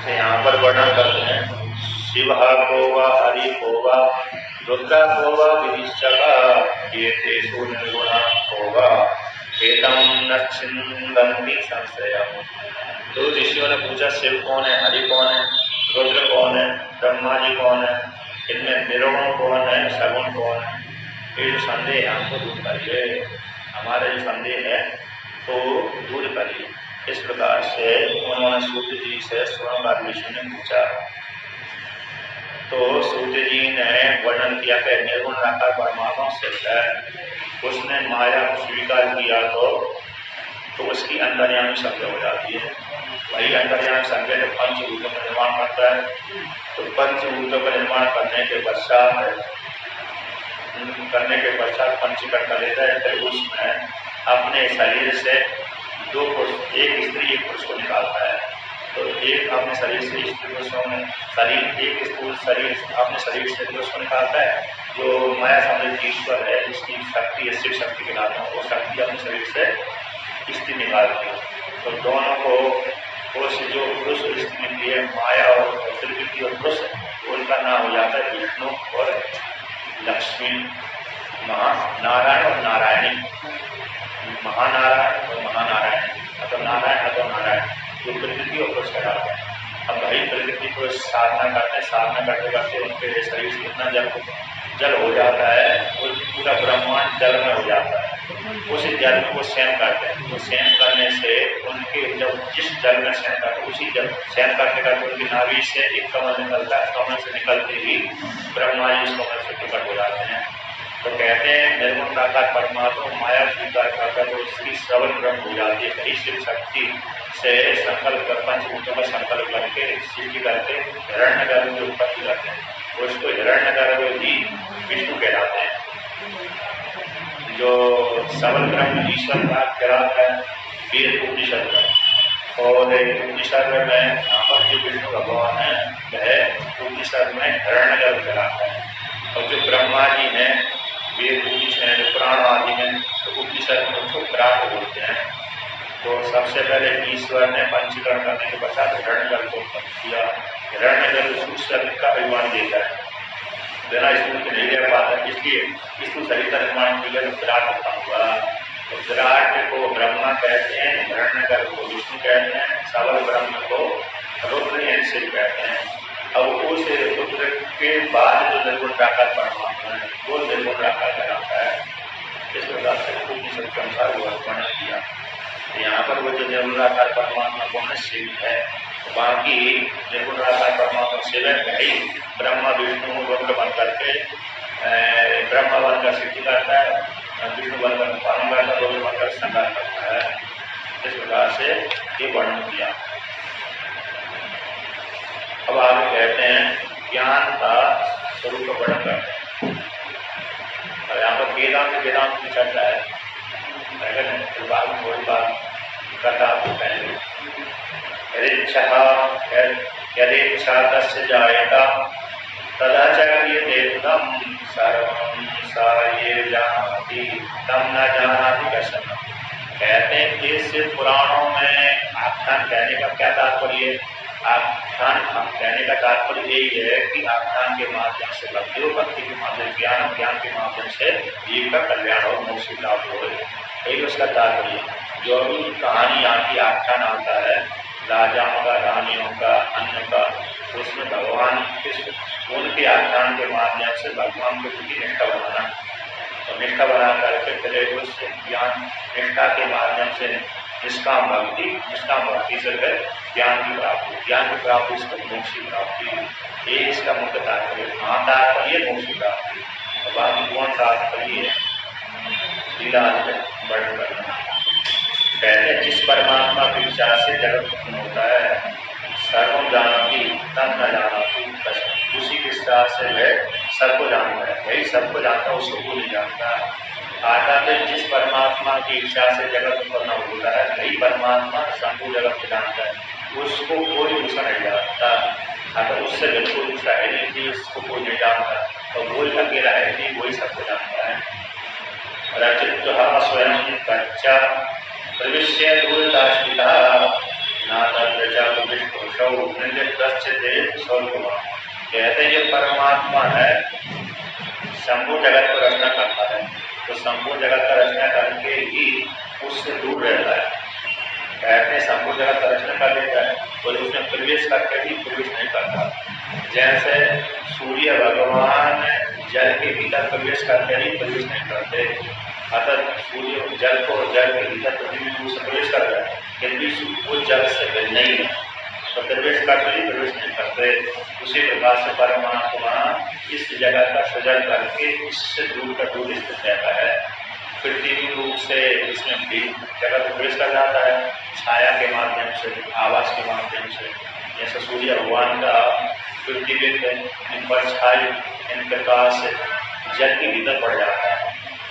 तो यहाँ पर वर्णन करते हैं शिव को व हरि को व रुद्र को व विनिश्चक ये तेषु निर्गुणा को व एतम नच्छिन्दन्ति संशयम्। तो ऋषियों ने पूछा शिव कौन है, हरि कौन है, रुद्र कौन है, ब्रह्मा जी कौन है, इनमें निर्गुण कौन है, सगुण कौन है। ये जो संदेह है हमको दूर करिए, हमारा जो संदेह है तो दूर करिए। इस प्रकार से उन्होंने सूर्य जी से स्वयं ऋषि ने पूछा। तो सूर्य जी ने वर्णन किया कि निर्गुण निराकार परमात्मा सिद्ध है। उसने माया को स्वीकार किया तो उसकी अंतर्यामी संज्ञा हो जाती है। वही अंतर्यामी संज्ञा जब पंचभूतों का निर्माण करता है तो पंचभूतों का निर्माण करने के पश्चात पंचीकरण कर लेता है। फिर उसमें अपने शरीर से दो पुरुष, एक स्त्री एक पुरुष को निकालता है। तो एक अपने शरीर से स्त्री पुरुषों में एक स्थूल शरीर अपने शरीर से पुरुष को निकालता है। जो माया समृद्ध ईश्वर है, जिसकी शक्ति है शिव शक्ति के नाम, वो शक्ति अपने शरीर से स्त्री निकालती है। तो दोनों को उस जो पुरुष स्त्री मिलती है, माया और प्रकृति और पुरुष, उनका नाम हो जाता है विष्णु और लक्ष्मी, महानारायण और नारायणी, महानारायण और महानारायण, अतो नारायण अतो नारायण, जो प्रकृति और पुरुष कहलाते हैं। अब भाई प्रकृति को साधना करते करते उनके शरीर से इतना जल हो जाता है, वो पूरा ब्रह्मांड जल में हो जाता है। उस जल में वो शयन करते हैं। तो शयन करने से उनके जब जिस जल में शयन करते हैं उसी जल शयन करते करते उनकी नाभि से एक कमल निकलता है। कमल से निकलते ही ब्रह्मा जी उस कमल से प्रकट हो जाते हैं। तो कहते हैं निर्गुण निराकार परमात्मा माया स्वीकार करता है तो उसकी सबल ब्रह्म हो जाती है। कहीं शिव शक्ति से संकल्प कर पंचभूतों का संकल्प करके सिद्धि करके हिरण्यगर्भ की उत्पत्ति करते हैं। उसको हिरण्यगर्भ ही विष्णु कहलाते हैं। जो सबल ब्रह्म ईश्वर का कहलाता है वेद उपनिषद में, और उपनिषद में यहाँ पर जो विष्णु भगवान है वह उपनिषद में हिरण्यगर्भ कहलाता है। और जो ब्रह्मा जी हैं वेद उपनिषद जो पुराण आदि में, तो उपनिषद में उसको विराट बोलते हैं। तो सबसे पहले ईश्वर ने पंचीकरण करने के पश्चात हिरण्यगर्भ को उत्पन्न किया। हिरण्यगर्भ सूक्ष्म शरीर का अभिमान देता है, बिना स्थूल के नहीं रह पाता, इसलिए स्थूल शरीर का निर्माण किया तो विराट उत्पन्न हुआ। तो विराट को ब्रह्मा कहते हैं, हिरण्यगर्भ को विष्णु कहते हैं, सबल ब्रह्म को रुद्र यानी शिव कहते हैं। अब उस रुद्र के बाद जो निर्गुण निराकार परमात्मा है वो निर्गुण निराकार कहलाता है। इस प्रकार से उपनिषद के अनुसार वो वर्णन किया। यहाँ पर वो जो निर्गुण निराकार परमात्मा कौन है, शिव है। बाकी निर्गुण निराकार परमात्मा शिव है, वही ब्रह्मा विष्णु रुद्र बन करके ब्रह्मा बनकर सिद्धि करता है, विष्णु बनकर पालन करता है, रुद्र बनकर संहार करता है। इस प्रकार से ये वर्णन किया। अब आगे कहते हैं ज्ञान का स्वरूप का वर्णन करते हैं। और यहाँ पर वेदांत की चर्चा है। थोड़ी बात करता आपको पहले यदेच्छा तस्य जायेता तदा च क्रियते तम सर्वं स ये जानाति तम न जानाति कश्चन। कहते हैं इस पुराणों में आख्यान कहने का क्या तात्पर्य है? आख्यान कहने का तात्पर्य यही है कि आख्यान के माध्यम से भक्ति हो, भक्ति के माध्यम ज्ञान के माध्यम से जीव का कल्याण हो, मोक्ष प्राप्त हो। यही उसका तात्पर्य। जो भी कहानी आती आख्यान आता है राजाओं का, रानियों का, अन्य का, तो उसमें भगवान उनके आख्यान के माध्यम से भगवान को प्रति निष्ठा बनाना, तो निष्ठा बना करके फिर उस ज्ञान निष्ठा के माध्यम से निष्काम भक्ति से ज्ञान की प्राप्ति, ज्ञान की प्राप्ति से मोक्ष की प्राप्ति। ये इसका मुख्य तात्पर्य। हाँ तात्पर्य मोक्ष की प्राप्ति, बाकी कौन तात्पर्य है लीला में वर्णन करना। कहते हैं जिस परमात्मा की इच्छा से जगत उत्पन्न होता है, सर्वं जानाति तम न जानाति कश्चन। उसी की इच्छा से वह सबको जानता है, वही सबको जानता है, उसको कोई नहीं जानता। आता है जिस परमात्मा की इच्छा से जगत उत्पन्न होता है, वही परमात्मा संपूर्ण जगत को जानता है, उसको कोई दूसरा नहीं जानता। अगर उससे बिल्कुल दूसरा है नहीं कि उसको कोई नहीं जानता, तो वही अकेला है कि वही सबको जानता है। रचित्वा स्वयं कच्चा प्रविश्य दूरदाश्रिता नाथ विष्णु पुरुषौ निर्लिप्तश्चिते स्वरूपम्। कहते हैं ये परमात्मा है, संपूर्ण जगत को रचना करता है, तो संपूर्ण जगत का रचना करके ही उससे दूर रहता है। कहते हैं संपूर्ण जगत का रचना कर लेता है और उसमें प्रवेश करके भी प्रवेश नहीं करता। जैसे सूर्य भगवान जल के भीतर प्रवेश करके ही प्रवेश नहीं करते, अतः सूर्य जल को जल के भीतर पृथ्वी से प्रवेश कर जाए, फिर वो जल से भिन्न नहीं है, तो प्रवेश करके ही प्रवेश नहीं करते। उसी प्रकार से परमात्मा इस जगत का सृजन करके इससे दूर का दूर स्थित रहता है। पृथ्वी रूप से इसमें भी जगत प्रवेश कर जाता है, छाया के माध्यम से, आवास के माध्यम से। जैसे सूर्य भगवान का पृथ्वी इन परछाई इन प्रकाश से जल के भीतर पड़ जाता है,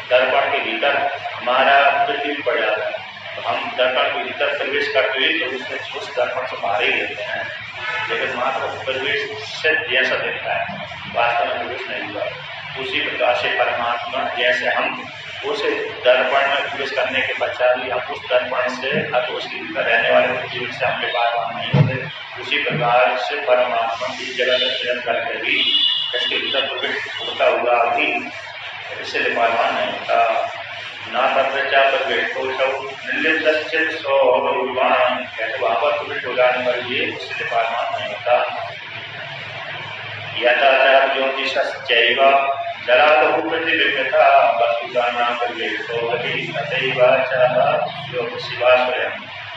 दर्पण के भीतर हमारा पृथ्वी पड़ जाता है, तो हम दर्पण के भीतर प्रवेश करते हुए तो उसमें उस दर्पण से बाहर ही रहते हैं, लेकिन मात्र प्रवेश से जैसा दिखता है, वास्तव में प्रवेश नहीं हुआ। उसी प्रकार से परमात्मा जैसे हम उस दर्पण में प्रवेश करने के पश्चात भी हम उस दर्पण से अब उसके भीतर रहने वाले जीवन से हम विपारवान नहीं होते, उसी प्रकार से परमात्मा की जगत का सृजन करके भी इसके भीतर प्रवेश होता हुआ भी इससे विपारवान नहीं होता। ना तत्वचा प्रवेश हो निर्लिप्तश्चित स्वरूपान, कहते वहां पर प्रवेश हो जाने पर ये उससे विपारवान नहीं होता। यथा ज्योतिषश्चैव जलातो प्रतिबिंबितः वस्तुतानां प्रवेशो गति तथैव शिवा स्वयं।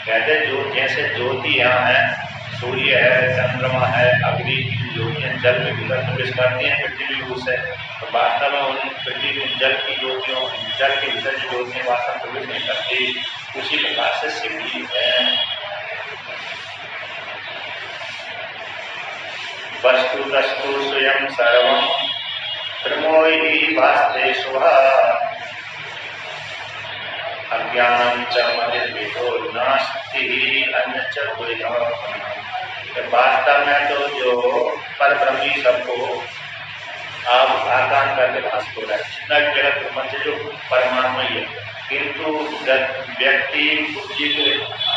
कहते जो जैसे ज्योति यहाँ है, सूर्य है, चंद्रमा है, अग्नि की ज्योतियां जल के भीतर प्रवेश करती हैं पृथ्वी रूप से, तो वास्तव में उन पृथ्वी जल की ज्योतियों जल के भीतर की ज्योतियां वास्तव में प्रवेश नहीं करती। उसी प्रकार से शिव जी है। वस्तुतस्तु स्वयं सर्वं प्रमोहि भास्ते शुभा अज्ञानं च मतिर्भेदो नास्ति अन्यच्च द्वैतः। वास्तव में तो जो पर ब्रह्मी सबको आप आकान करके भास हो रहा है, जितना जगत प्रपंच जो परमात्मा ही है, किंतु व्यक्ति बुद्धि के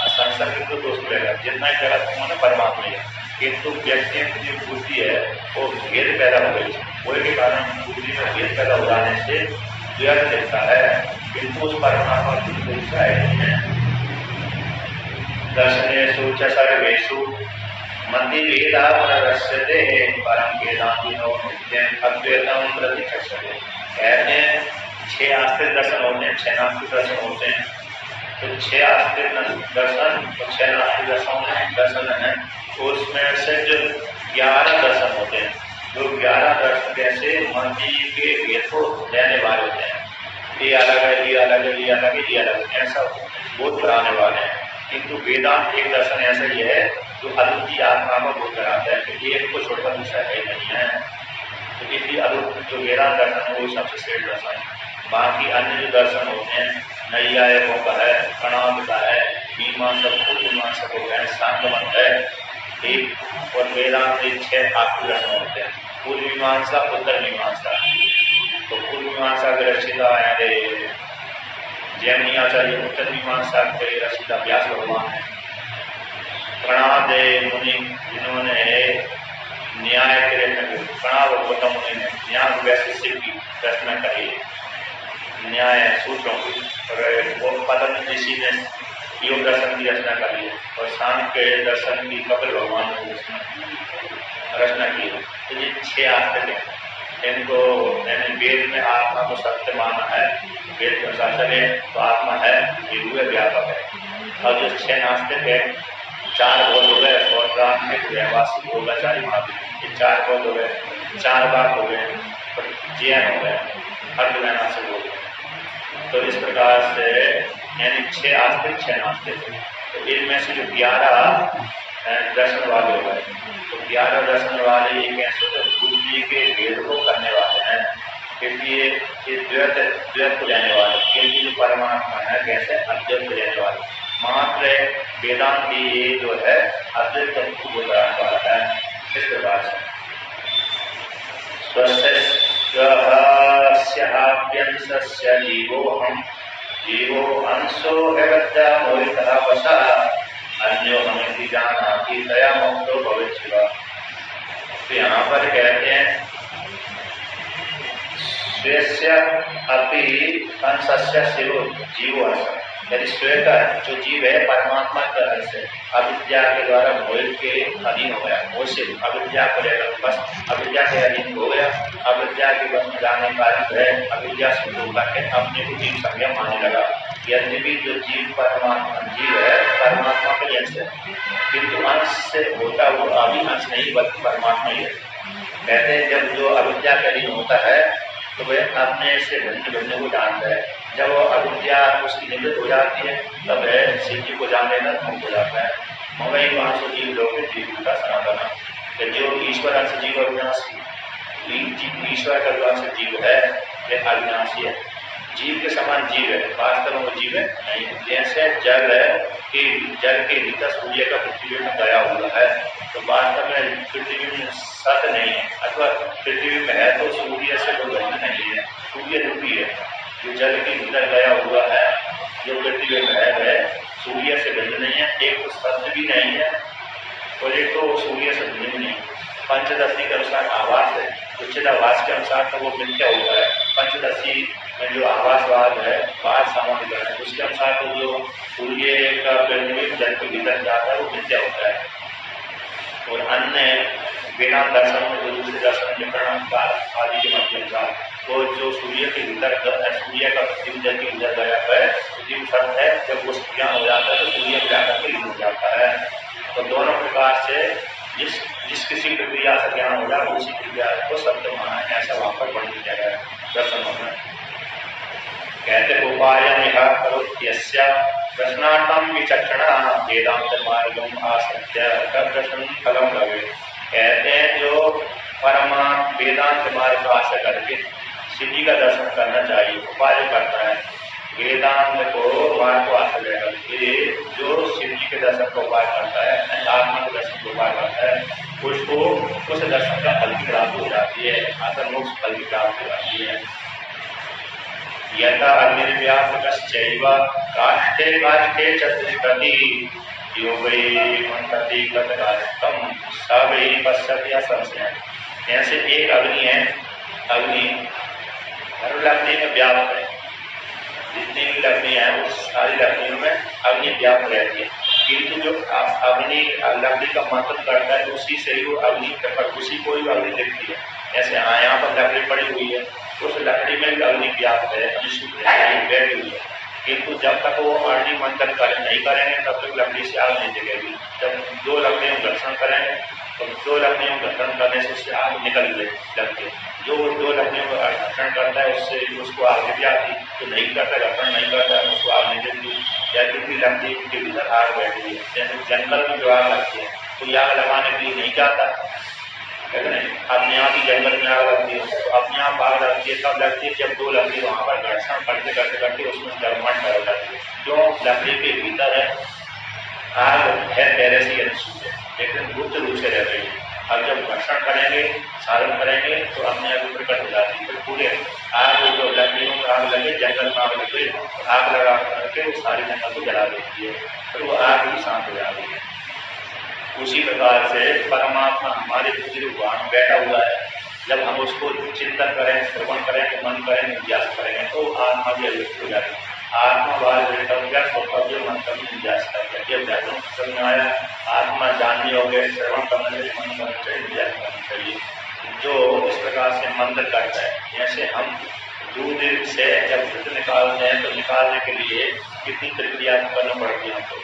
संसर्ग को दोष रहेगा, जितना जगत माने परमात्मा ही है, किंतु व्यक्ति की जो बुद्धि है वो भेद पैदा हो गई, वही के कारण बुद्धि में भेद पैदा हो जाने से व्यर्थ दिखता है, किंतु उस परमात्मा की कोई इच्छा नहीं है। दर्शनेषु च सर्वेषु मति भेदा प्रदर्श्यते परम वेदांतिनो नित्यं अद्वैतम प्रतिष्ठते। कहते हैं 6 आस्तिक दर्शन होते हैं, 6 नास्तिक दर्शन होते हैं, तो 6 आस्तिक दर्शन और 6 नास्तिक दर्शन है, तो उसमें से जो 11 दर्शन होते हैं, जो 11 दर्शन जैसे मति के भेद को लेने वाले होते हैं, ये अलग है, ये अलग है, ये अलग है, ये अलग है, ऐसा बोध कराने वाले हैं। किंतु वेदांत एक दर्शन ऐसा ही है जो अद्वितीय आत्मा को बोध कराता है कि एक को छोड़कर दूसरा है नहीं है, तो इसलिए अद्वितीय जो वेदांत दर्शन है वो सबसे श्रेष्ठ दर्शन है। बाकी अन्य जो दर्शन होते हैं नैयायिकों का है, प्रणव का है, मीमांसक पूर्व मीमांसकों का है, सांख्यमत है, ठीक, और वेदांत के 6 आस्तिक दर्शन होते हैं, पूर्व मीमांसा, उत्तर मीमांसा। तो पूर्व मीमांसा के रचिता है जैमिनी आचार्य, उत्तर मीमांसा के रचिता व्यास भगवान है। प्रणादे मुनि जिन्होंने न्याय के प्रणाव गौतम मुनि ने न्याय वैसे की रचना करी, न्याय सूत्रों की, और पतंजलि ऋषि ने योग दर्शन की रचना करी है, और सांख्य के दर्शन की कपिल भगवान ने रचना की है। तो ये 6 आस्तिक हैं, इनको वेद में आत्मा को सत्य माना है, वेद के अनुसार चले तो आत्मा है, ये हुए व्यापक है। और जो 6 नास्तिक है, 4 बोध हो गए, सौत्रात्मिक, व्यवहासिक, योगाचारी, महावीर, ये 4 बोध हो गए, 4 बात हो गए, जैन हो गए, अर्धवैना से हो गए। तो इस प्रकार से यानी 6 आस्तिक 6 नास्तिक, तो इनमें से जो 11 दर्शन वाले हो गए, तो 11 दर्शन वाले एक ऐसे बुद्धि के भेद को करने वाले हैं, क्योंकि ये द्वैत को लेने वाले, क्योंकि जो परमात्मा है कैसे अद्वैत को लेने वाले, मात्र वेदांत ये जो है अद्वैत को बताने वाला है। इस प्रकार से जीवो अंशो है मोहितः वशः अन्यो हमें जाना कि दया मुक्तो भविष्य। तो यहाँ पर कहते हैं स्वेस्य अपि अंशस्य शिव जीव अंश, यदि स्वे का जो जीव है परमात्मा का अंश है, अविद्या के द्वारा मोह के अधीन हो गया, मोह से अविद्या को लेकर बस अविद्या के अधीन हो गया, अविद्या के बस में जाने का है, अविद्या से होकर के अपने को जीव संज्ञा मानने लगा। यद्यपि जो जीव परमात्मा जीव है परमात्मा का अंश है, किंतु अंश से होता वो अभी अंश नहीं बल्कि परमात्मा ही है। कहते हैं जब जो अविद्या के अधीन होता है तो वह अपने से भिन्न भिन्न को जानता है। जब वो अविद्या उसकी निवृत्त हो जाती है तब वह शिव जी को जान लेना मुक्त हो जाता है। ममई वहां से जीव लोग जीव का सनातन, जो ईश्वर अंश जीव अविनाशी, ईश्वर का जो अंश जीव है वह अविनाशी है, जीव के समान जीव है, वास्तव में वो जीव है नहीं। जैसे जल है कि जल के भीतर सूर्य का पृथ्वी में गया हुआ है, तो वास्तव में पृथ्वी में सत्य नहीं है, अथवा पृथ्वी में है तो सूर्य से कोई भिन्न नहीं है, सूर्य रूपी है। जो जल के भीतर गया हुआ है जो पृथ्वी में है वह सूर्य से भिन्न नहीं है, एक तो सत्य भी नहीं है और एक तो सूर्य से भिन्न भी नहीं है। पंचदशी के अनुसार आवास है, उचित आवास के अनुसार तो वो मिथ्या होता है। पंचदशी में जो आवासवाद है बात सामान्य है, उसके अनुसार तो जो सूर्य का पृथ्वी जल के भीतर जाता है वो मिथ्या होता है। और अन्य बिना दर्शन में जो दूसरे दर्शन विकरण आदि के माध्यम का वो जो सूर्य के भीतर सूर्य का पृथ्वी जल के भीतर गया है पृथ्वी सत्य है, जब वो ज्ञान हो जाता है तो सूर्य जाकर के हो जाता है। तो दोनों प्रकार से जिस किसी प्रक्रिया से ज्ञान हो जाए उसी प्रक्रिया को सत्य माना है, ऐसा वहां पर बढ़ दिया गया है दर्शन में। कहते उपाय करो प्रश्नार्थम विचक्षणा वेदांत मार्गम आसत्य दर्शन फलम लगे। कहते हैं जो परमात्मा वेदांत मार्ग को आशा करके शिव जी का दर्शन करना चाहिए, उपाय करता है वेदांत को मार्ग को आशा करके जो शिव जी के दर्शन को उपाय करता है, आत्मा के दर्शन को उपाय करता है, उसको उस दर्शन का फल की प्राप्ति हो जाती है, आत्म मोक्ष फल की प्राप्ति हो जाती है। यथा अग्निर्व्यापकश्चैव काष्ठे काष्ठे चतुष्पदी यो वै मंतति गतकाष्ठम स वै पश्यति असंशयम्। जैसे एक अग्नि है, अग्नि हर लकड़ी में व्याप्त है, जितनी भी लकड़ियां हैं उस सारी लकड़ियों में अग्नि व्याप्त रहती है, किंतु जो अग्नि लकड़ी का मंथन करता है उसी से ही वो अग्नि उसी को ही अग्नि दिखती है। जैसे यहाँ पर लकड़ी पड़ी हुई है, उस लकड़ी में भी अग्नि व्याप्त है, बैठी हुई है, किंतु जब तक वो अग्नि मंथन नहीं करेंगे तब तक लकड़ी से आग नहीं जगेगी। जब दो लकड़ियों का घर्षण करेंगे तो दो लकड़ियों का घर्षण करने से उससे आग निकल लगती है। जो दो लकड़ियों का घर्षण करता है उससे उसको आग लग जाती, तो नहीं करता घर्षण नहीं करता है उसको आग नहीं लगती। जैसे कि लकड़ी के भीतर आग बैठी है, जैसे जंगल में जो आग लगती है तो आग लगाने के लिए नहीं जाता है नहीं, अपने आप ही जंगल में आग लगती है, तो अपने आप आग लगती है तब लगती है जब दो लकड़ी वहाँ पर घर्षण करते करते करते उसमें गर्माहट पैदा हो जाती है। जो लकड़ी के भीतर है आग है पहले से अनुसूचित है, लेकिन गुप्त रूप से रह रही है। अब जब घर्षण करेंगे साधन करेंगे तो अपने आप प्रकट हो जाती है। फिर पूरे आग जो लकड़ियों में आग लगे, जंगल में आग लगे, आग लगा करके वो सारी जंगल को जला देती है, फिर वो आग भी शांत हो जाती है। उसी प्रकार से परमात्मा हमारे भगवान बैठा हुआ है, जब हम उसको चिंतन करें, श्रवण करें, मन करें, निध्यास करेंगे तो आत्मा की अभिव्यक्ति हो जाती है। आत्मा बाल स्वतंत्र मंतव्य निध्यास करके जब व्याकरण समझ में आया, आत्मा जाननी हो गए, श्रवण करना चाहिए, मन करना चाहिए, निध्यास करना चाहिए। जो इस प्रकार से मंत्र करता है, जैसे हम दूध से जब घृत निकालते हैं तो निकालने के लिए कितनी प्रक्रिया करना पड़ती है हमको।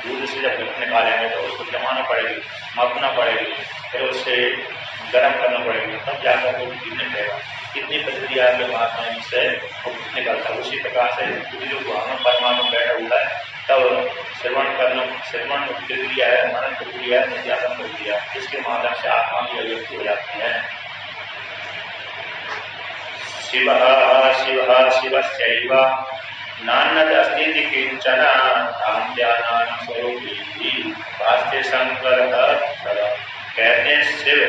दूध से जब घृत निकालेंगे तो उसको जमाना पड़ेगी, मापना पड़ेगी, फिर उससे गर्म करना पड़ेगी, तब जाकर वो घी निकलेगा। कितनी प्रक्रिया के माध्यम से वो निकलता है। उसी प्रकार से जो भगवान परमात्मा बैठा हुआ है तब श्रवण प्रक्रिया है, मनन प्रक्रिया है, निध्यासन प्रक्रिया, जिसके माध्यम से आत्मा की अभिव्यक्ति हो जाती है। शिव शिव शिवस्यैव नान्यदस्तीति किंचन धाम ध्यान स्वरूपी वास्ते शंकर। कहते हैं शिव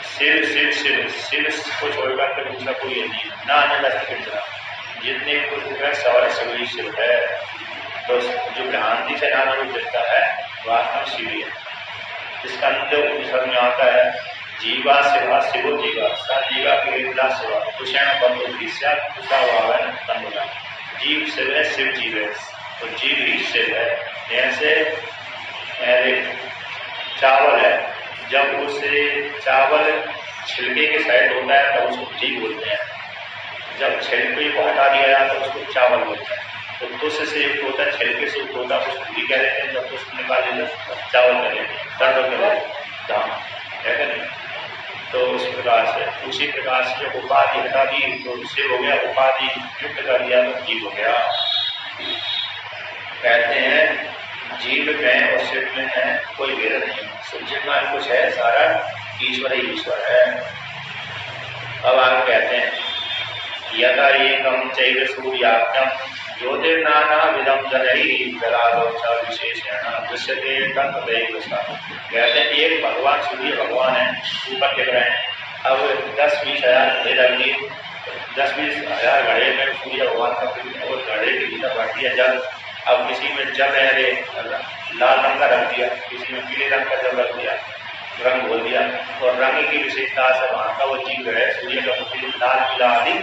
शिव शिव शिव शिव को छोड़कर के दूसरा कोई नहीं, ना अन्य किंचन, जितने कुछ है सवाल शिव ही शिव है। तो जो भ्रांति से नाना रूप दिखता है वास्तव शिव है, जिसका अंदर उपनिषद में आता है जीवा शिवा शिवो जीवा सा जीवा के शिवा कुशैन बंधुषा तंबुला। जीव शिव है, शिव जीव है, तो जीव ही शिव है। जैसे चावल है, जब उसे चावल छिलके के साइड होता है तो उसको घी बोलते हैं, जब छिलके को हटा दिया जाता है तो उसको चावल बोलते हैं। तो तुष से युक्त होता है, छिलके से युक्त होता है उसको घी कह देते हैं, जब तुष निकाल लेते हैं चावल कह लेते हैं, तंडो के बाद दाम है नहीं। तो उस प्रकार से उसी प्रकार से जब उपाधि हटा दी तो शिव हो गया, उपाधि युक्त कर दिया तो जीव हो गया। कहते हैं जीव में और शिव में है कोई भेद नहीं, जितना कुछ है सारा ईश्वर ही ईश्वर है। अब आगे कहते हैं यदा एकम चैव सूर्याख्यम ज्योतिर्नाना विदम जनई जलादोचा विशेषण दृश्यते तत्दैव सा। कहते हैं एक भगवान सूर्य भगवान है, ऊपर दिख रहे हैं। अब 10-20 हजार घड़े लग दिए, 10-20 हजार घड़े में सूर्य भगवान का और घड़े के भीतर बढ़ दिया जल। अब किसी में जल है लाल रंग का रख दिया, किसी में पीले रंग का जल रख दिया, रंग बोल दिया, और रंग की विशेषता से वहां का वो जीव है सूर्य का मुख्य लाल पीला आदि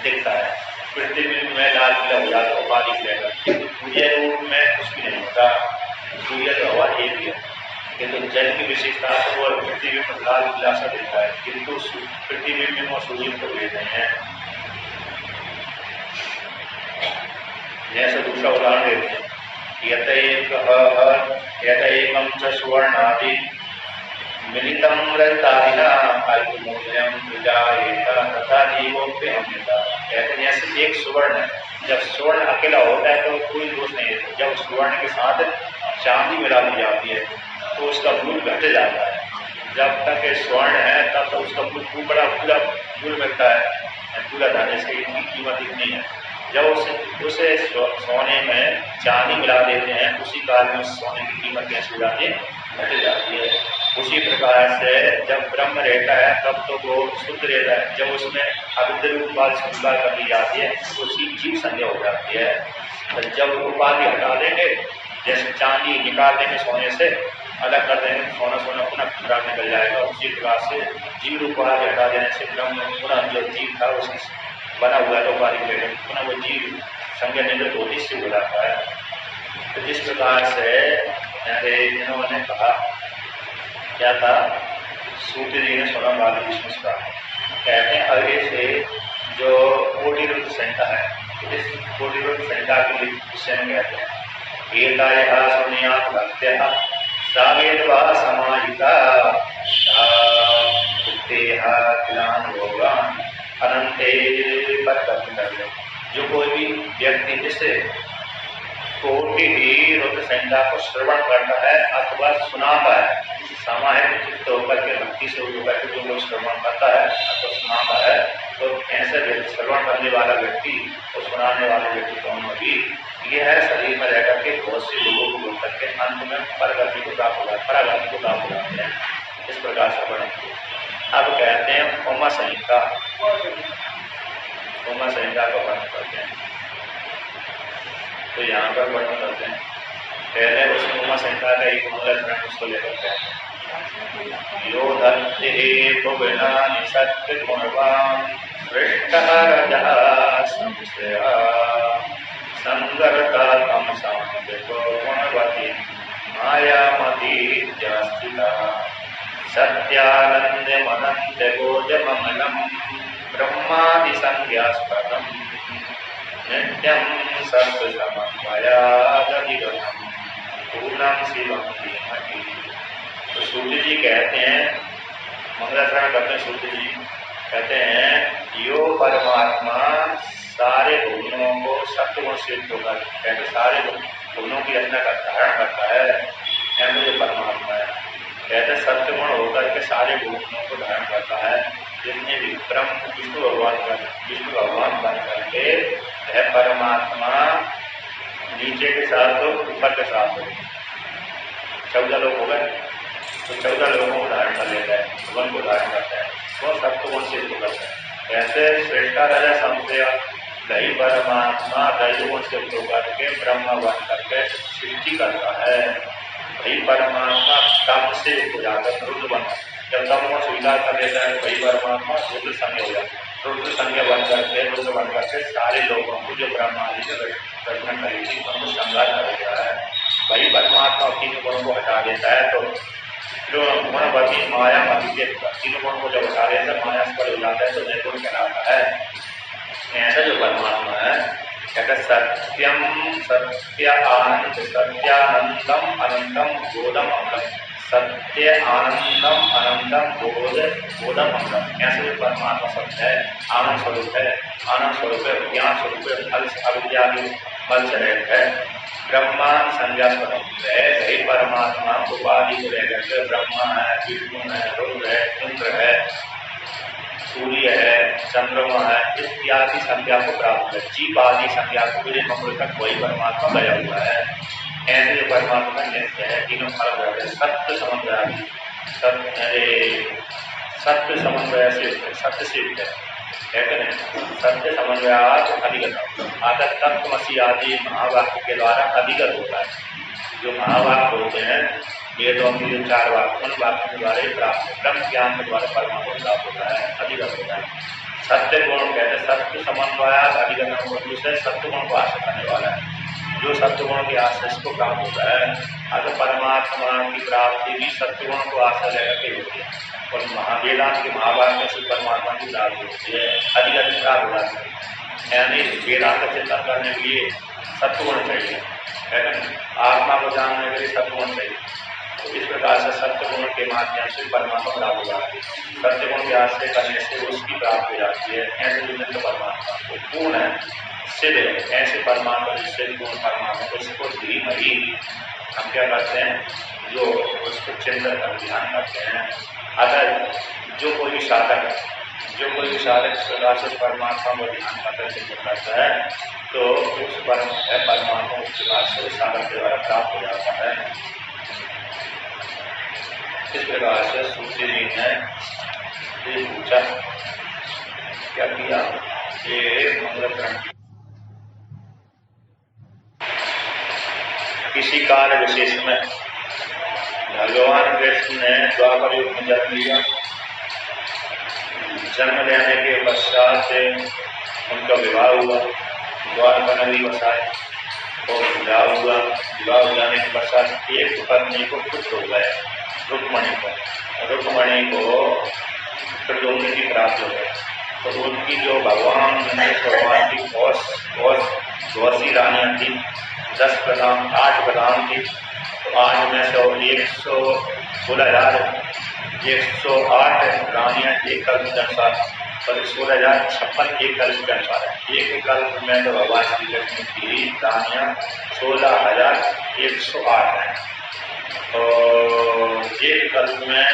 दिखता है। पृथ्वी में लाल पीला हो जाता है उपाधि रहेगा, सूर्य रूप में कुछ भी नहीं होता, सूर्य तो हवा एक ही है, किंतु जल की विशेषता से वो पृथ्वी में लाल पीला सा दिखता है, किंतु पृथ्वी में वो सूर्य को भेद नहीं है। जैसे दूसरा उदाहरण देते हैं यतएकं च सुवर्णादि मिलितं रजतादिना अल्पमूल्यं प्रजायेत तथा जीवोऽप्यहम्यता। कहते हैं जैसे एक सुवर्ण है, जब सुवर्ण अकेला होता है तो कोई दोष नहीं है, जब सुवर्ण के साथ चांदी मिला दी जाती है तो उसका मूल्य घट जाता है। जब तक स्वर्ण है तब तक उसका मूल्य बड़ा पूरा मूल्य मिलता है, पूरा धन इसकी इतनी कीमत इतनी है। जब उसे सोने में चांदी मिला देते हैं उसी काल में सोने की कीमत कैसे हो जाती है, घट जाती है। उसी प्रकार से जब ब्रह्म रहता है तब तो वो शुद्ध रहता है, जब उसमें अविद्या उपाधि स्वीकार कर दी जाती है तो उसी जीव संज्ञा हो जाती है। तो जब उपाधि हटा देंगे, जैसे चांदी निकाल देंगे सोने से अलग कर देंगे, सोना सोना पुनः खराब निकल जाएगा। उसी प्रकार से जीव उपाधि हटा देने से ब्रह्म पुनः जो जीव था उसकी बना हुआ है तो उपाधि लेंगे, पुनः वो जीव संज्ञा निवृत्त होती से हो जाता है। तो इस प्रकार से इन्होंने कहा क्या था, सूत्र जी ने सुना बाल विष्णु का कहते हैं आगे से जो कोटिरुद्ध संहिता है, इस कोटिरुद्ध संहिता के विषय में कहते हैं एतायः सुनियात् भक्त्यः सा वेदवा समाहिता उक्तेः किलान् भोगान् अनंते पर। जो कोई भी व्यक्ति इसे कोटि ही रुद्र संहिता को श्रवण करता है अथवा सुनाता है, सामान्य चित्त होकर के भक्ति से होकर के जो लोग श्रवण करता है अथवा सुनाता है, तो ऐसे श्रवण करने वाला व्यक्ति और सुनाने वाले व्यक्ति दोनों भी ये है शरीर में रह करके बहुत से लोगों को बोल करके अंत में परगति को प्राप्त हो जाता, परागति को प्राप्त हो जाते हैं। इस प्रकार से पढ़ेंगे। अब कहते हैं उमा संहिता, उमा संहिता को वर्णन करते हैं। तो यहाँ पर वर्णन करते हैं पहले उस उमा संहिता का एक मूल लक्षण उसको ले करते हैं यो धत्ते भुवनानि सत्य गुणवान् श्रेष्ठः रजः संशया संगरता तमसां देखो गुणवती मायामती स्थिता सत्यानंदमनंत गोजममलम ब्रह्मादि संज्ञास्पदम नित्यं सर्वसमन्वयादधिगतम् पूर्णं शिवं धीमहि। तो सूर्य जी कहते हैं, मंगलाचरण करते हैं, सूर्य जी कहते हैं यो परमात्मा सारे भुवनों को सत्वगुण से युक्त होकर, कहते सारे भुवनों की रचना का धारण करता है, जो परमात्मा है। कहते सत्वगुण होकर के सारे भुवनों को धारण करता है। जितने भी ब्रह्म विष्णु भगवान बन करके है परमात्मा नीचे के साथ हो ऊपर के साथ हो 14 लोग हो गए, तो 14 लोगों को धारण कर लेता है, भगवान को धारण करता है, वो सबको कौन से करता है। ऐसे श्रेष्ठा राजा संशय वही परमात्मा रजोगुण से होकर के ब्रह्म बन करके सृष्टि करता है। वही परमात्मा तम से हो जाता है, रुद्र बन, जब तम को स्वीकार कर लेता है वही परमात्मा रुद्र संज्ञा हो जाता है। रुद्र संज्ञा बन करके, रुद्र बन करके सारे लोगों को जो ब्रह्मा जी ने रचना करी थी उनको संहार कर देता है। वही परमात्मा तीन गुणों को हटा देता है, तो जो गुणवती माया मध्य तीन गुणों को जब हटा देता है, माया पर हो जाता है तो निर्गुण कहलाता है। ऐसा जो परमात्मा है कहते सत्यम सत्य आनंद सत्यानंदम अनंतम बोधम अमृतम, सत्य आनंदम अनंतम बोधम अमृतम। ऐसे जो परमात्मा सत्य है, आनंद स्वरूप है, आनंद स्वरूप है, ज्ञान स्वरूप है, फल अविद्या फल से रहित है, ब्रह्मा संज्ञा स्वरूप है। वही परमात्मा उपाधि को लेकर के ब्रह्मा है, विष्णु है, रुद्र है, इंद्र है, सूर्य है, चंद्रमा है, इत्यादि संज्ञा को प्राप्त है। जीव आदि संज्ञा को पूरे मंगल तक वही परमात्मा गया हुआ है। ऐसे जो परमात्मा नित्य है, तीनों फल रहते हैं, सत्य समन्वय, सत्य समन्वय से सत्य से है कि नहीं, सत्य समन्वयात अधिगत आदत तत्वमसि आदि महावाक्य के द्वारा अधिगत होता है। जो महावाक्य होते हैं वेदों के जो चार वाक्य, उन वाक्यों के द्वारा प्राप्त है, ब्रह्म ज्ञान के द्वारा परमात्मा प्राप्त होता है, अधिगत होता है। सत्य गुण कहते हैं सत्य समन्वयात अधिगत होता है, सत्य गुण को आश्रय करने वाला है, जो सत्य गुण के आश्रय को प्राप्त होता है। अगर परमात्मा की प्राप्ति भी सत्य गुण को आश्रय लेकर के होती है, और महावेदांत के महावाक्य से परमात्मा की प्राप्ति होती है, अधिगत प्राप्त हो जाती है। यानी वेदांत का चिंतन करने के लिए सत्वगुण चाहिए, है ना, आत्मा को जानने के लिए सत्वगुण चाहिए। तो इस प्रकार से सत्वगुण के माध्यम से परमात्मा प्राप्त हो जाती है, सत्यगुण के आश्रय करने से उसकी प्राप्ति हो जाती है। ऐसे निमित्त परमात्मा को पूर्ण है, सिद्ध है, ऐसे परमात्मा जिससे पूर्ण परमात्मा उसको धीमहि हम क्या करते हैं, जो उसको चिंतन कर ध्यान करते हैं। अगर जो कोई साधक इस प्रकार से परमात्मा को ध्यान करते चिंतन करता है तो उस परमात्मा उस प्रकार से साधक के द्वारा प्राप्त हो जाता है। इस प्रकार से सूर्य जी ने ये पूछा, क्या किया, ये मंगल ग्रहण किसी कार्य विशेष में भगवान कृष्ण ने द्वापर युग में जन्म लिया। जन्म लेने के पश्चात से उनका विवाह हुआ, द्वारका नगरी बसाए और विवाह हुआ। विवाह हो जाने के पश्चात एक पत्नी को पुत्र हो गए, रुक्मणी को प्रद्युम्न की प्राप्ति हो गई। तो उनकी जो भगवान की गौसी रानियाँ थी, 10 प्रधान 8 प्रधान थी, तो 8 में से 108 रानियाँ एक कल्प के अनुसार, और 16,056 एक कल्प के अनुसार है। एक कल्प में तो भगवान श्री कृष्ण की रानियाँ 16,108 हैं, और एक कल्प में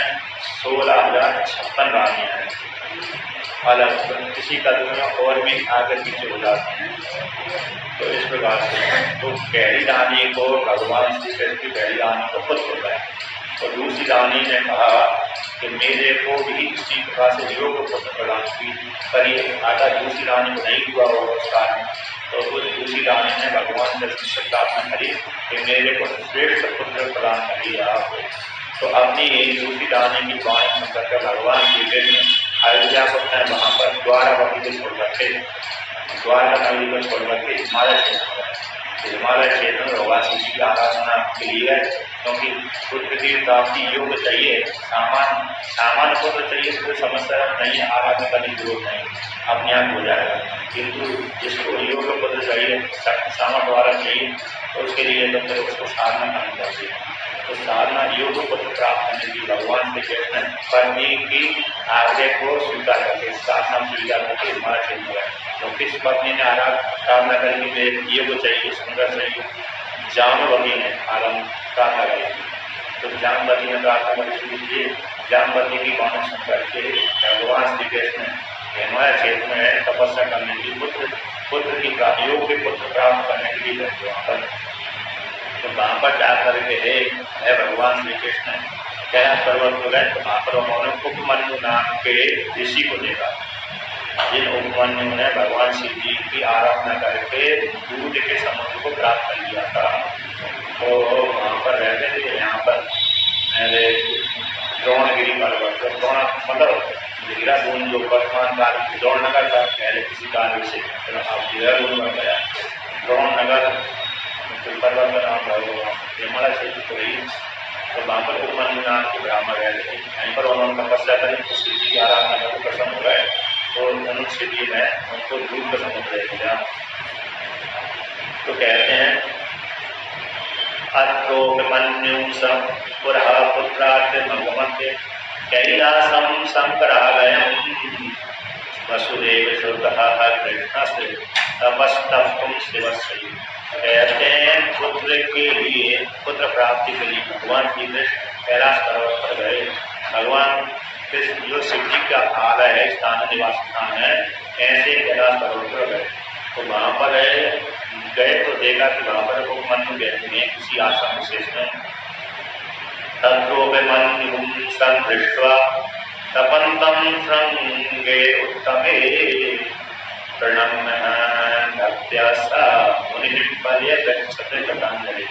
16,056 रानियाँ हैं। अलग किसी कल्प में और भी आगे पीछे हो जाते हैं। तो इस प्रकार से तो पहली रानी को भगवान श्री कृष्ण की पहली रानी को खुद हो गया, और दूसरी रानी ने कहा कि मेरे को भी इसी प्रकार से योग पुत्र प्रदान करिए। अगर दूसरी रानी को नहीं हुआ होगा उस कारण, तो उस दूसरी रानी ने भगवान कृष्ण से प्रार्थना करी कि मेरे को श्रेष्ठ पुत्र प्रदान करिए आप। तो अपनी दूसरी रानी की वाणी सुनकर के भगवान श्री कृष्ण अयोध्या को वहाँ पर द्वारावती को छोड़ करके, द्वारका नगरी को छोड़ करके हिमालय क्षेत्र में भगवान श्री जी की आराधना के लिए, क्योंकि पुत्र की प्राप्ति योग चाहिए, सामान को तो चाहिए, कोई समस्या नहीं है, आराधना करने की जरूरत नहीं, अपने आप हो जाएगा। किंतु जिसको योग पुत्र चाहिए, सामर्थ्य द्वारा चाहिए, तो उसके लिए तो फिर उसको साधना करनी चाहिए। तो साधना योग पुत्र प्राप्त करने की भगवान श्री कृष्ण पत्नी की आज्ञा को स्वीकार करके, साधना स्वीकार करके हिमालय क्षेत्र में, तो किस पत्नी ने आराधना करके ये वो चाहिए, सुंदर चाहिए, जामवती ने प्रार्थना करी। तो जामवती ने प्रार्थना करनी शुरू की, जामवती की बात सुन करके भगवान श्री कृष्ण हिमालय क्षेत्र में तपस्या करने की पुत्र की योग के पुत्र प्राप्त करने के लिए गए वहाँ पर। तो वहाँ पर जा करके है भगवान श्री कृष्ण कैलाश पर्वत को गए, तो वहाँ पर उन्होंने उपमन्यु नाम के ऋषि को देखा। जिन उपमन्यु ने भगवान शिव जी की आराधना करके दूध के समुद्र को प्राप्त कर लिया था, तो वहाँ पर रहते थे। यहाँ पर द्रोणगिरी पर्वत, द्रोण मतलब देहरादून जो वर्तमान काल की द्रोण नगर था, पहले किसी कार्य से देहरादून बन गया। द्रोण नगर पर्वत का नाम निर्मला क्षेत्र को रही, तो वहाँ पर उपमन्यु नाम के ब्राह्मण रहते थे। यहीं पर उन्होंने तपस्या करी, तो शिव जी की आराधना करके प्रसन्न हो गए, तो उन्होंने शिव जी ने उनको दूध का समुद्र दे दिया। तो कहते हैं अत्रोपमन्युं पुरः पुत्रार्थ भगवन्ते कैलासं शंकरालयं वसुदेव श्रुतः कृष्णस्य तपस्तप्तुं शिवस्य। कहते हैं पुत्र के लिए, पुत्र प्राप्ति के लिए भगवान श्री कृष्ण कैलाश पर्वत पर गए। भगवान कृष्ण जो शिव जी का आलय है, स्थान निवास स्थान है, ऐसे कैलाश पर्वत पर गए। तो वहाँ पर गए तो देखा कि वहाँ पर उपमन्यु बैठे हैं किसी आश्रम विशेष में। तत्रोपमन्युं संदृष्ट्वा तपन्तं श्रृंगे उत्तमे प्रणम्य भक्त्या सा मुनिः पर्यगच्छते गतांजलि।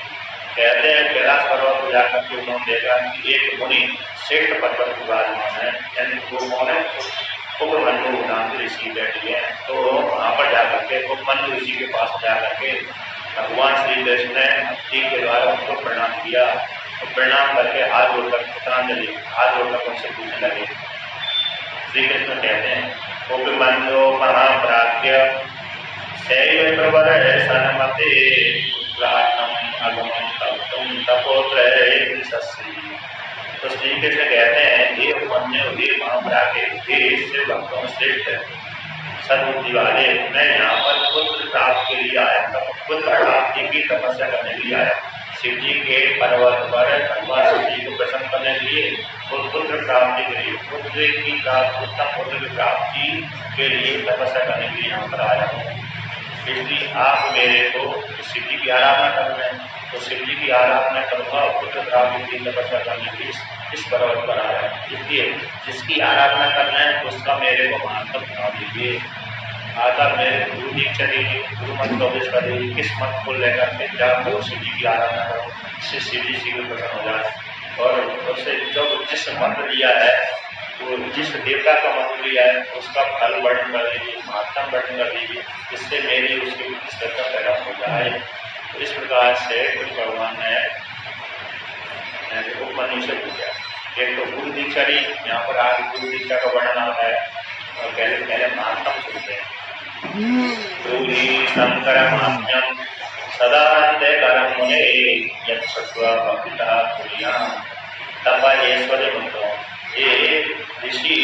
कहते हैं कैलाश पर्वत को जाकर के उन्होंने देखा कि एक मुनि श्रेष्ठ पर्वत पर विराजमान है, यानी वो कौन है? उपमन्यु नाम के ऋषि बैठे हैं। तो वहाँ पर जाकर के उपमन्यु ऋषि के पास जाकर के भगवान श्री कृष्ण ने भक्ति के द्वारा उनको प्रणाम किया। तो प्रणाम करके हाथ जोड़कर पुत्रांजलि, हाथ जोड़कर उनसे पूछने लगे। श्री कृष्ण कहते हैं उपमन्यो महाप्राज्ञ शैव प्रवर सनमते पुत्रात्म अगमं तप्तुं तपोत्र सस्सी। तो श्री कृष्ण कहते हैं हे उपमन्यु, हे महाप्राज्ञ, हे शिव भक्तों श्रेष्ठ सद्बुद्धि वाले, मैं यहाँ पर पुत्र प्राप्ति के लिए आया था, पुत्र प्राप्ति की तपस्या करने के लिए आया। शिव जी के पर्वत पर भगवान शिव जी को प्रसन्न करने के लिए और पुत्र प्राप्ति के लिए, पुत्र की प्राप्ति, उत्तम पुत्र की प्राप्ति के लिए तपस्या करने के लिए यहाँ पर आया हूँ। इसलिए आप मेरे को शिव जी की आराधना कर रहे हैं, तो शिव जी की आराधना करूँगा, पुत्र प्राप्ति की तपस्या करने के लिए इस पर्वत पर आया है। इसलिए जिसकी आराधना करना है उसका मेरे को महानतम बना दीजिए। आता मेरे गुरु दीक्षा दीजिए, गुरु मंत्र उपदेश कर दीजिए, किस मंत्र को लेकर के जब वो शिव जी की आराधना करो, इससे शिव जी शीघ्र प्रसन्न हो जाए। और उससे जब जिस मंत्र लिया है, वो जिस देवता का मंत्र लिया है, उसका फल वर्णन कर दीजिए, महात्म वर्णन कर दीजिए, जिससे मेरी उसके श्रद्धा पैदा हो जाए। तो इस प्रकार से कुछ भगवान ने उपमन्यु से पूछा। एक तो गुरु दीक्षा ली, यहाँ पर आगे गुरु दीक्षा का वर्णन आता है, और पहले महात्म सुनते हैं। शंकर महात्म्यम सदा करम मुने यत्सत्वा भक्तितः कुर्याम तपयेश्वरे मुक्तो। ये ऋषि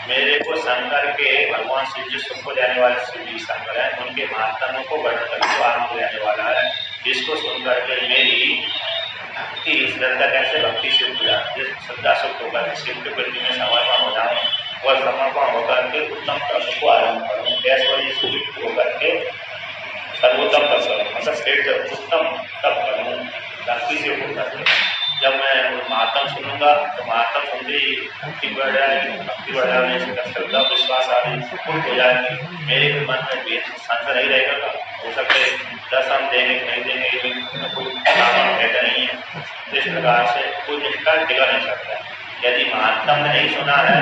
मेरे को शंकर के, भगवान शिव जी सबको जाने वाले शिव जी शंकर है, उनके महात्म्यों को वर्णन करके आरंभ हो जाने वाला है। इसको सुनकर के मेरी भक्ति श्रद्धा कैसे भक्ति से पूरा श्रद्धा से होकर शिव के प्रति में समर्पण हो जाऊँ और समर्पण होकर के उत्तम कर्म को आरम्भ करूँ, ऐश्वर्य से युक्त होकर के सर्वोत्तम तप करूँ, मतलब श्रेष्ठ उत्तम तप करूँ भक्ति से होकर के। जब मैं महात्म सुनूंगा तो महात्म सुनते ही भक्ति बढ़ जाएगी, भक्ति बढ़ जाने से श्रद्धा विश्वास आदि हो जाएगी। मेरे मन में भेद संशय नहीं रहेगा। हो सकते दस हम देंगे नहीं देंगे, कोई कहता नहीं है। तो इस प्रकार से कोई निष्ठा टिका नहीं सकता। यदि महात्म ने नहीं सुना है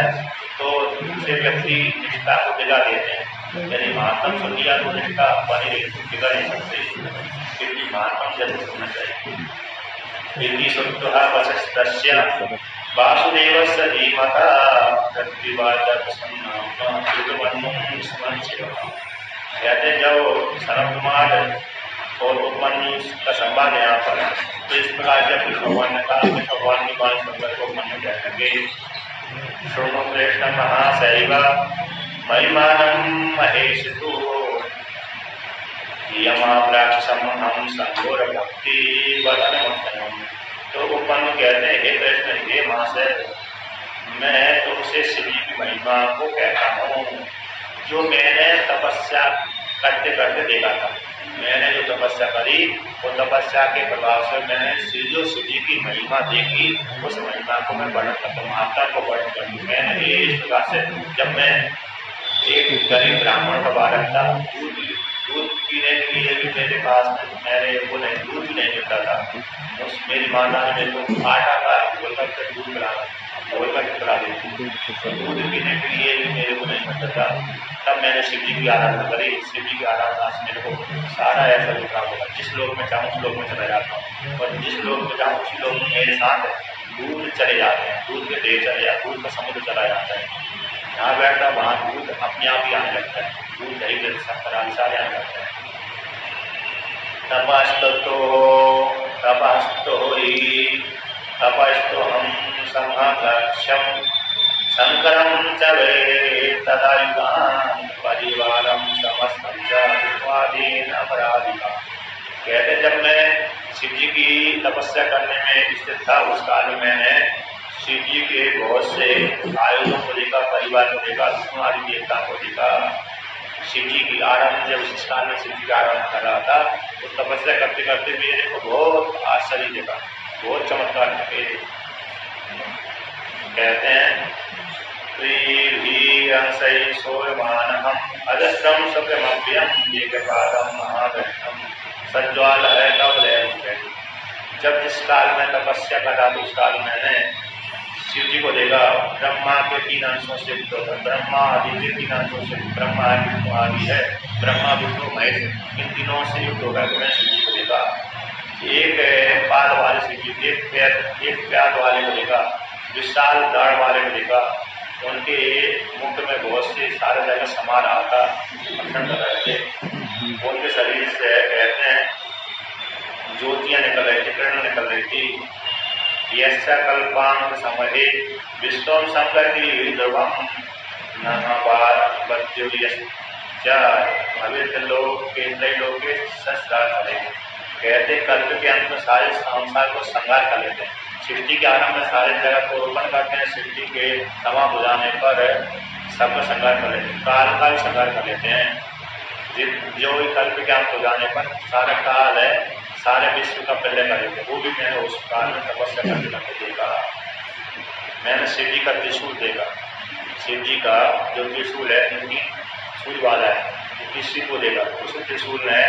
तो दूसरे व्यक्ति निष्ठा को टिका देते हैं। यदि महात्म सुन लिया तो निष्ठा बनी रही, टिका नहीं सकते। क्योंकि महात्म जरूर सुनना चाहिए। वशिष्ठस्य वासुदेवस्य धीमता कहते जब सनत कुमार और उपमन्यु का संवाद यहाँ पर, तो इस प्रकार जब भगवान ने कहा, भगवान की बात सुनकर को उपमन्यु कहने लगे शृणु कृष्ण महाशैव महिमानं महेशितु यमाप्राक्षमहं संघोर भक्ति वदनमस्तनम। तो उपमन्यु कहते हैं हे कृष्ण, हे महाशय, मैं तुमसे शिव जी की महिमा को कहता हूँ, जो मैंने तपस्या करते करते देखा था। मैंने जो तपस्या करी वो तपस्या के प्रभाव से मैंने जो शिव जी की महिमा देखी, उस महिमा को मैं वर्णन करता हूँ, महात्मा को वर्णन करता हूँ। मैंने इस प्रकार से जब मैं एक गरीब ब्राह्मण का बालक था, दूध दूध पीने के लिए भी मेरे पास मेरे को नहीं, दूध भी नहीं मिलता था। मेरी माता ने मेरे को आटा का घोल करके दूध पिला देती, तो दूध पीने के लिए भी मेरे को नहीं मिलता था। तब मैंने शिव जी की आराधना करी। शिव जी की आराधना से मेरे को सारा ऐसा विकास होगा, जिस लोग में चाहूँ उस लोग में चला जाता हूँ, और जिस लोग में चाहूँ उसी लोग मेरे साथ दूध चले जाते हैं, दूध के ढेर चले जाते, दूध का समुद्र चला जाता है। यहाँ बैठता वहाँ दूध अपने आप ही आने लगता है, दूध दही शक्कर सारे आने लगता है। तपस्तो हम समक्षम शंकरम च वे तदायुगान परिवारम समस्तम च विवादेन अपराधिका। कहते जब मैं शिव जी की तपस्या करने में स्थित था, उस काल में मैंने शिव जी के बहुत से आयुधों को देखा, परिवार को देखा, विष्णु आदि देवता को देखा। शिव जी की आराधना, जब इस काल में शिव जी की आराधना कर रहा था, तो तपस्या करते करते मेरे को बहुत आश्चर्य देखा, बहुत चमत्कार देखे। कहते हैं सोयमानहम अजस्रम सुखमप्यम एकपादम महागणम सज्ज्वाल है तब। जब जिस काल में तपस्या कर रहा था, उस काल में मैंने शिव जी को देखा। ब्रह्मा के 3 अंशों से युक्त होता है, ब्रह्मा आदि के 3 अंशों से, ब्रह्मा विष्णु आदि है, ब्रह्मा विष्णु महेश, इन तीनों से युक्त होकर के मैंने शिव जी को देखा। एक पाद वाले शिव जी, एक प्याद वाले को देखा, विशाल दाढ़ वाले को देखा। उनके मुख में बहुत से सारे जगह समा रहा था, भक्षण कर रहे थे। उनके शरीर से कहते हैं ज्योतियां निकल रही थी, किरण निकल रही थी। यस्य कल्पांत समहे विश्वम संगति ध्रुवम भविष्य लोक के लोके सहस्रारे। कहते कल्प के अंत में सारे संसार को संहार कर लेते हैं, सृष्टि के आरंभ में सारे जगत को रोपण करते हैं, सृष्टि के तमाम हो जाने पर सबका संहार कर लेते हैं, काल का भी संहार कर लेते हैं। जो कल्प के अंत हो जाने पर सारा काल है, सारे विश्व का प्रलय कर लेते हैं। वो भी मैंने उस काल में तपस्या करके देखा। मैंने शिव जी का त्रिशूल देखा। शिव जी का जो त्रिशूल है, 3 सूल वाला है, किसी को देखा। उस त्रिशूल ने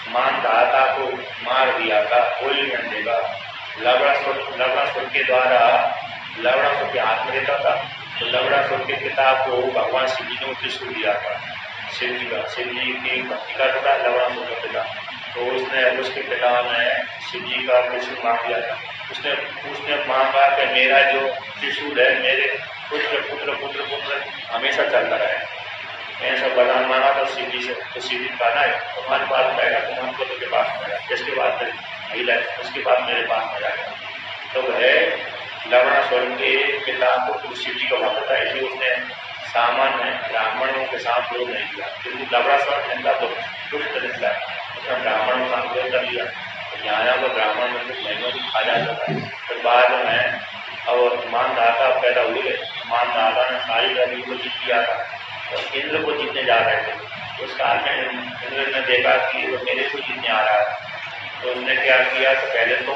मानधाता को मार दिया था, कोई नहीं देगा। लवणासुर के द्वारा, लवणासुर के हाथ में देता था, तो लवणासुर के पिता को भगवान शिव जी ने त्रिशूल दिया था। शिव जी की भक्ति करता था लवणासुर का पिता, तो उसके पिता ने शिव जी का त्रिशूल मांग दिया था। उसने मांगा कि मेरा जो त्रिशूल है, मेरे पुत्र पुत्र पुत्र पुत्र हमेशा चलता रहे। ऐसा वरदान मांगा था शिव जी से। तो शिव जी कहना है तुम्हारे पास रहेगा, तुम्हारे पुत्र के पास रहेगा, जिसके बाद महिला उसके बाद मेरे पास में जाएगा। तो वह लवणासुर के पिता को शिव जी का भक्त था, इसलिए उसने सामान्य ब्राह्मणों के साथ विरोध नहीं किया। क्योंकि लवणासुर निंदा तो दुष्ट निकला, उसने ब्राह्मणों के साथ विरोध कर लिया। यहाँ पर ब्राह्मण मंदिर महिमा भी खा जाता था। फिर बाद में और मानधाता पैदा हुए, मानधाता ने सारी गरीबी को जीत लिया था, तो इंद्र को जीतने जा रहे थे। उस काल में इंद्र ने देखा कि वो मेरे को जीतने आ रहा है, तो उसने क्या किया, तो पहले तो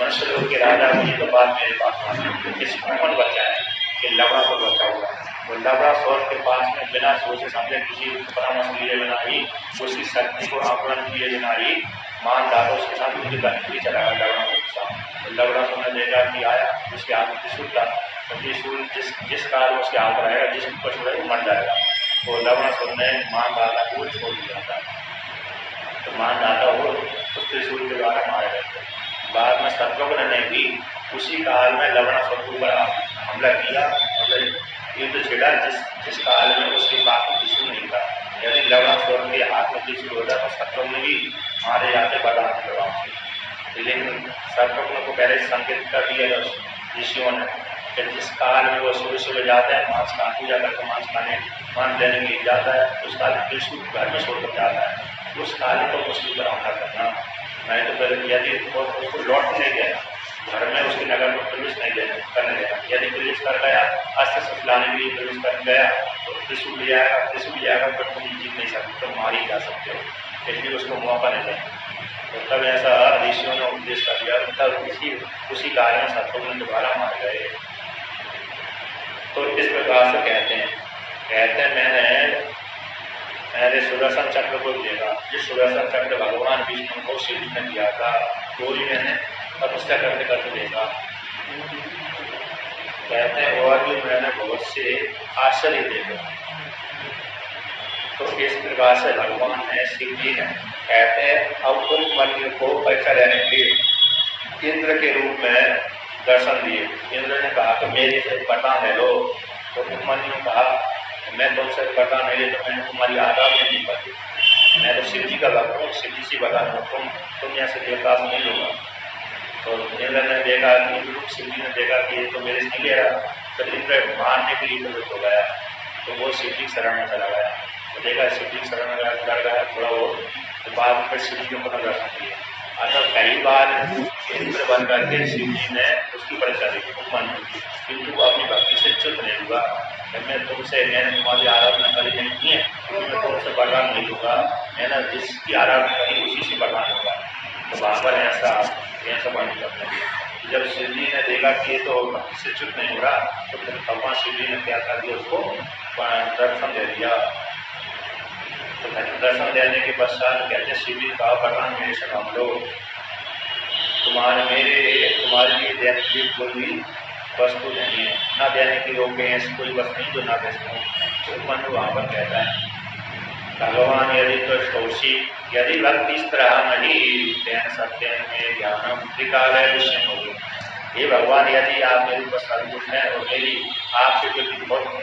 मनुष्य लोग के राजा हुई, तो बाद मेरे पास आए। किसको कौन बचा है कि लवणासुर बचा हुआ है। वो लवणासुर के पास में बिना सोचे समझे, किसी परामर्श लिए बिना ही, उसकी शक्ति को आकलन किए बिना ही मानधाता उसके साथ मुझे चला गया लवणासुर के साथ। तो लवणासुर ने देखा कि आया, जिसके हाथ में त्रिशूल था, तो त्रिशूल जिस काल में उसके हाथ रहेगा, जिस पशु रहेगा वो मर जाएगा। तो लवणासुर ने मानधाता को छोड़ दिया था, तो मानधाता वो उस त्रिशूल के द्वारा मारे गए थे। बाद में शत्रुघ्न ने भी उसी काल में लवणासुर के ऊपर हमला किया, मतलब युद्ध छेड़ा, जिस काल में उसके पास में त्रिशूल नहीं था। यदि लवणासुर के हाथ में त्रिशूल होता तो शत्रुघ्न भी मारे जाते बलराम के प्रभाव से। लेकिन शत्रुघ्न को पहले संकेत कर दिया ऋषियों ने कि जिस काल में वो सुबह सुबह जाता है मांस का पूजा करके मांस लेने के लिए जाता है, उस काल में त्रिशूल घर में छोड़कर जाता है। उस काल को मुश्किल पर हमला करना, नहीं तो फिर यदि उसको लौट नहीं गया, घर में उसके नगर में प्रवेश नहीं करने देगा। यदि प्रवेश कर गया, अस्त्र शस्त्र लाने के लिए प्रवेश कर गया, तो त्रिशूल ले आएगा, फिर तुम जीत नहीं सकते, तुम मार ही जा सकते हो, इसलिए उसको मौका नहीं देगा। तो तब ऐसा ऋषियों ने उपदेश कर दिया, तब उसी कारण शत्रुघ्न दोबारा मार गए। तो इस प्रकार से कहते हैं कहते हैं मैंने सुदर्शन चक्र को देखा। जिस सुदर्शन चक्र भगवान विष्णु को शिव जी ने दिया था वो भी मैंने तपस्या करते करते देखा। कहते हैं और भी मैंने बहुत से आश्चर्य देखे। तो इस प्रकार से भगवान ने शिव जी ने कहते हैं अब तुम मंदिर को परीक्षा लेने के लिए इंद्र के रूप में दर्शन दिए। इंद्र ने कहा कि मेरे से वरदान ले लो। तो उपमन्यु ने कहा मैं तुमसे वरदान नहीं ले तो मैंने तुम्हारी आराधना नहीं पाती। मैं तो शिव जी का भक्त हूँ, शिव जी से वरदान हूँ, तुम यहाँ से देवदास नहीं लूंगा। तो इंद्र ने देखा कि शिव जी ने देखा कि ये तो मेरे से नहीं ले रहा। तो इंद्र मारने के लिए प्रवृत्त हो गया। तो वो शिव जी शरण में चला गया। तो देखा शिव जी शरण में डर गया थोड़ा वो। तो बाद में फिर शिव जी को पुनः दर्शन दिया। अतः कई बार इंद्र बन करके शिव जी ने उसकी परीक्षा दी उपमन्यु की, किंतु वो अपनी भक्ति से च्युत नहीं हुआ। मैंने तुम्हारी आराधना करी नहीं की है, मैं तुमसे वरदान नहीं लूंगा। मैंने जिसकी आराधना करी उसी से वरदान होगा। तो वहाँ पर ऐसा बन करते हैं। जब शिव जी ने देखा कि ये तो भक्ति से च्युत नहीं हो रहा तो फिर भगवान शिव जी ने क्या कर दिया, उसको दर्शन दे दिया। तो दर्शन देने के पश्चात कहते शिव जी का वरदान मेरे से मांग लो। तुम्हारे लिए देने की कोई वस्तु नहीं है, न देने के योग्य ऐसी कोई वस्तु नहीं जो ना दे सकूँ। तो उपमन्यु वहाँ पर कहता है भगवान यदि तो शोषी यदि भक्ति इस तरह नहीं तेन सत्यन में ज्ञानम त्रिकालय विषय होगी। हे भगवान यदि आप मेरे ऊपर सर्वगुण है और मेरी आपके प्रति बहुत